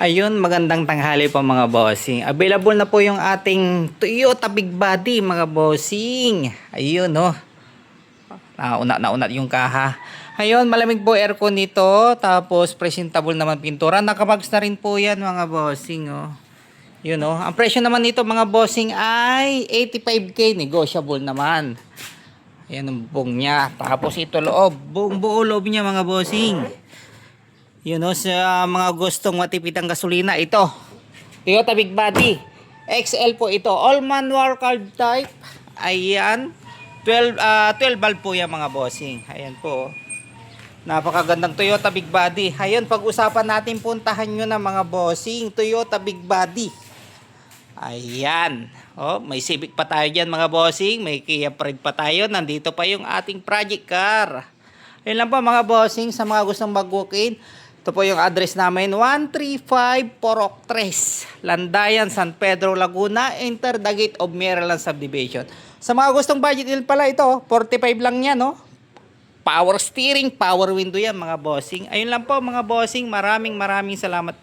Ayun, magandang tanghali po mga bossing. Available na po yung ating Toyota Big Body mga bossing. Ayun oh. Nauna yung kaha. Ayun, malamig po aircon nito. Tapos presentable naman pintura. Nakabags na rin po yan mga bossing oh. Yun oh. Ang presyo naman nito mga bossing ay 85k. Negotiable naman. Ayan ang buong niya. Tapos ito loob. Buong buo loob niya mga bossing. Yun o, sa mga gustong matipid ang gasolina, ito. Toyota Big Body. XL po ito. All manual carb type. Ayan. 12 valve po yan mga bossing. Ayan po. Napakagandang Toyota Big Body. Ayan, pag-usapan natin puntahan nyo na mga bossing. Toyota Big Body. Ayan. Oh, may Civic pa tayo dyan mga bossing. May Kia Pride pa tayo. Nandito pa yung ating project car. Ayan lang po mga bossing. Sa mga gustong mag-walk-in. Ito po yung address namin, 135 Porok 3, Landayan, San Pedro, Laguna, enter the gate of Maryland Subdivision. Sa mga gustong budget deal pala ito, 45 lang yan, no? Power steering, power window yan mga bossing. Ayun lang po mga bossing, maraming salamat po.